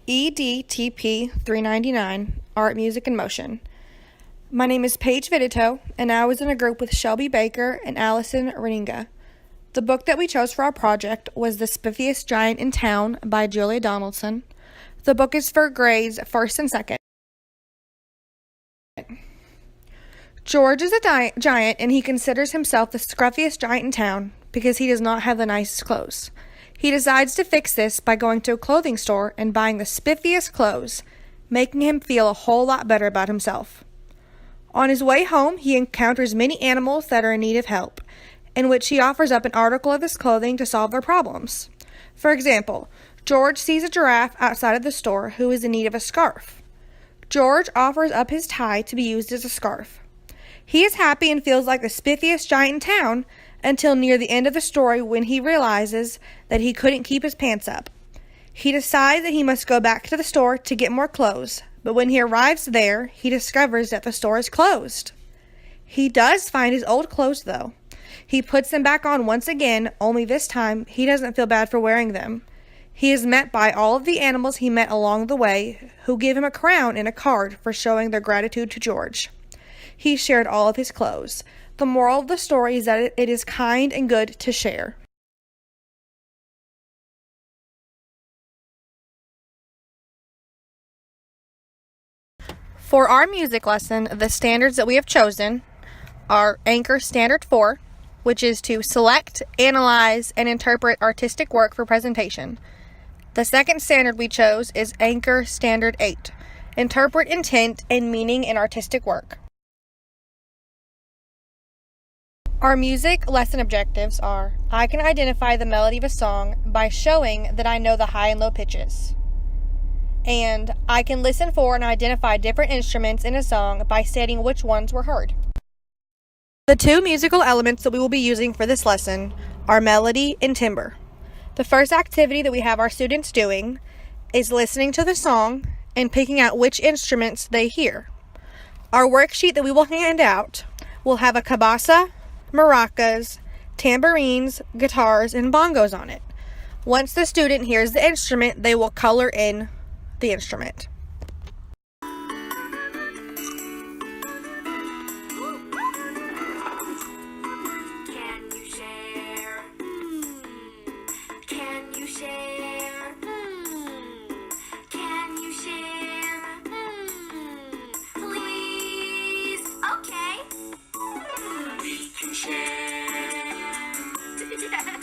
EDTP 399, Art, Music, and Motion. My name is Paige Vittitow, and I was in a group with Shelby Baker and Allyson Reininga. The book that we chose for our project was The Spiffiest Giant in Town by Julia Donaldson. The book is for grades 1st and 2nd. George is a giant, and he considers himself the scruffiest giant in town because he does not have the nicest clothes. He decides to fix this by going to a clothing store and buying the spiffiest clothes, making him feel a whole lot better about himself. On his way home, he encounters many animals that are in need of help, in which he offers up an article of his clothing to solve their problems. For example, George sees a giraffe outside of the store who is in need of a scarf. George offers up his tie to be used as a scarf. He is happy and feels like the spiffiest giant in town until near the end of the story when he realizes that he couldn't keep his pants up. He decides that he must go back to the store to get more clothes, but when he arrives there, he discovers that the store is closed. He does find his old clothes, though. He puts them back on once again, only this time he doesn't feel bad for wearing them. He is met by all of the animals he met along the way, who give him a crown and a card for showing their gratitude to George. He shared all of his clothes. The moral of the story is that it is kind and good to share. For our music lesson, the standards that we have chosen are Anchor Standard 4, which is to select, analyze, and interpret artistic work for presentation. The second standard we chose is Anchor Standard 8, interpret intent and meaning in artistic work. Our music lesson objectives are: I can identify the melody of a song by showing that I know the high and low pitches. And I can listen for and identify different instruments in a song by stating which ones were heard. The two musical elements that we will be using for this lesson are melody and timbre. The first activity that we have our students doing is listening to the song and picking out which instruments they hear. Our worksheet that we will hand out will have a cabasa, maracas, tambourines, guitars, and bongos on it. Once the student hears the instrument, they will color in the instrument.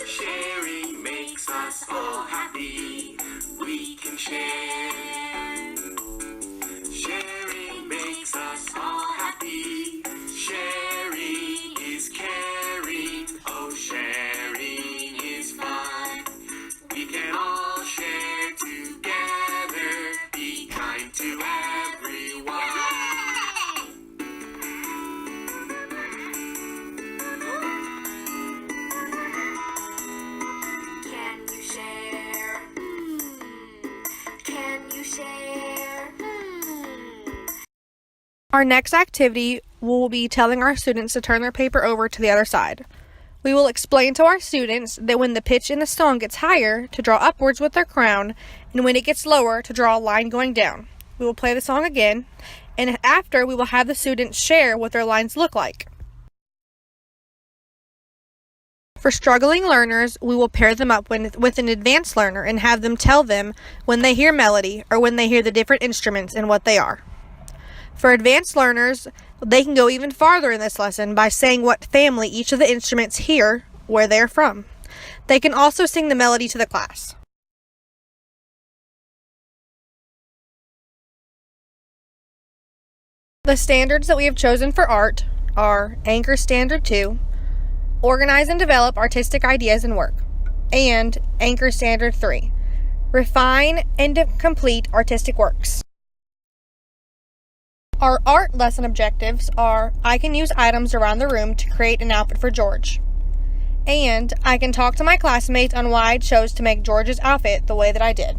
Sharing makes us all happy. We can share. Sharing makes us all happy. Sharing is caring. Oh, sharing is fun. We can all share together. Be kind to everyone. Our next activity will be telling our students to turn their paper over to the other side. We will explain to our students that when the pitch in the song gets higher, to draw upwards with their crown, and when it gets lower, to draw a line going down. We will play the song again, and after, we will have the students share what their lines look like. For struggling learners, we will pair them up with an advanced learner and have them tell them when they hear melody or when they hear the different instruments and what they are. For advanced learners, they can go even farther in this lesson by saying what family each of the instruments hear, where they're from. They can also sing the melody to the class. The standards that we have chosen for art are Anchor Standard 2, Organize and Develop Artistic Ideas and Work, and Anchor Standard 3, Refine and Complete Artistic Works. Our art lesson objectives are: I can use items around the room to create an outfit for George, and I can talk to my classmates on why I chose to make George's outfit the way that I did.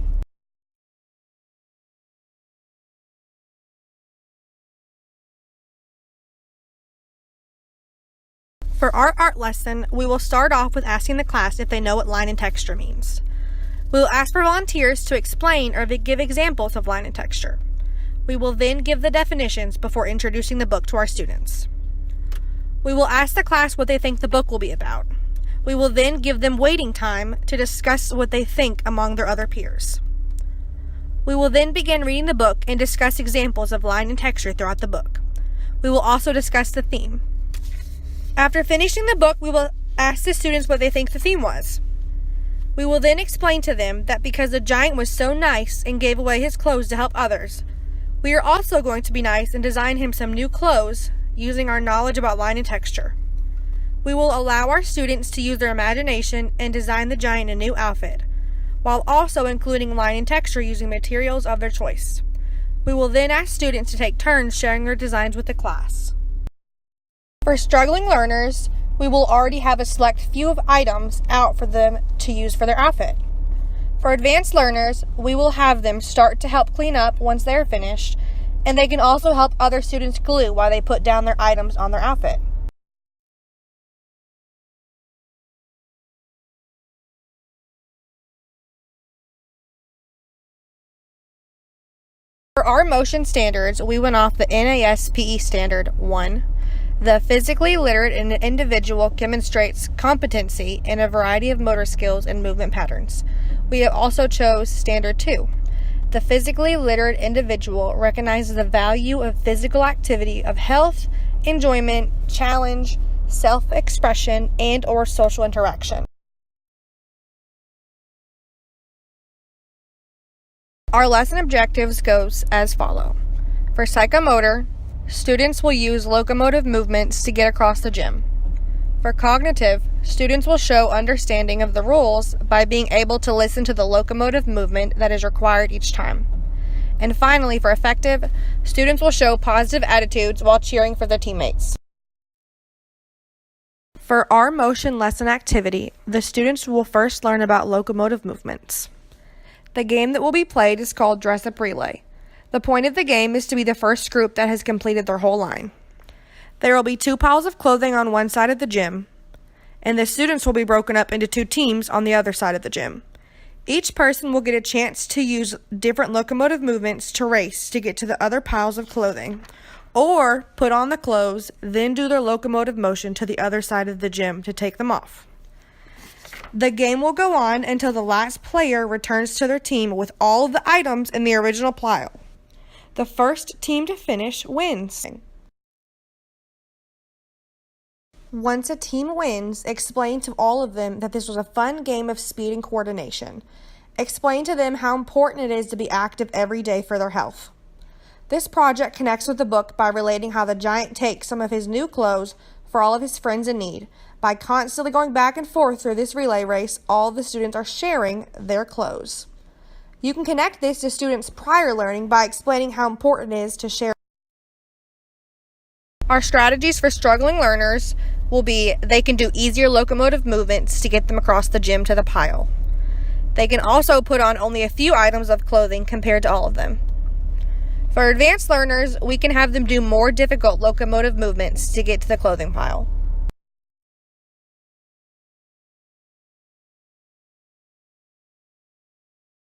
For our art lesson, we will start off with asking the class if they know what line and texture means. We will ask for volunteers to explain or give examples of line and texture. We will then give the definitions before introducing the book to our students. We will ask the class what they think the book will be about. We will then give them waiting time to discuss what they think among their other peers. We will then begin reading the book and discuss examples of line and texture throughout the book. We will also discuss the theme. After finishing the book, we will ask the students what they think the theme was. We will then explain to them that because the giant was so nice and gave away his clothes to help others, we are also going to be nice and design him some new clothes using our knowledge about line and texture. We will allow our students to use their imagination and design the giant a new outfit, while also including line and texture using materials of their choice. We will then ask students to take turns sharing their designs with the class. For struggling learners, we will already have a select few of items out for them to use for their outfit. For advanced learners, we will have them start to help clean up once they are finished, and they can also help other students glue while they put down their items on their outfit. For our motion standards, we went off the NASPE Standard 1. The physically literate individual demonstrates competency in a variety of motor skills and movement patterns. We have also chose Standard 2. The physically literate individual recognizes the value of physical activity of health, enjoyment, challenge, self-expression, and/or social interaction. Our lesson objectives goes as follow. For psychomotor, students will use locomotive movements to get across the gym. For cognitive, students will show understanding of the rules by being able to listen to the locomotive movement that is required each time. And finally, for affective, students will show positive attitudes while cheering for their teammates. For our motion lesson activity, the students will first learn about locomotive movements. The game that will be played is called Dress Up Relay. The point of the game is to be the first group that has completed their whole line. There will be 2 piles of clothing on one side of the gym, and the students will be broken up into 2 teams on the other side of the gym. Each person will get a chance to use different locomotive movements to race to get to the other piles of clothing, or put on the clothes, then do their locomotive motion to the other side of the gym to take them off. The game will go on until the last player returns to their team with all of the items in the original pile. The first team to finish wins. Once a team wins, explain to all of them that this was a fun game of speed and coordination. Explain to them how important it is to be active every day for their health. This project connects with the book by relating how the giant takes some of his new clothes for all of his friends in need. By constantly going back and forth through this relay race, all the students are sharing their clothes. You can connect this to students' prior learning by explaining how important it is to share. Our strategies for struggling learners will be they can do easier locomotive movements to get them across the gym to the pile. They can also put on only a few items of clothing compared to all of them. For advanced learners, we can have them do more difficult locomotive movements to get to the clothing pile.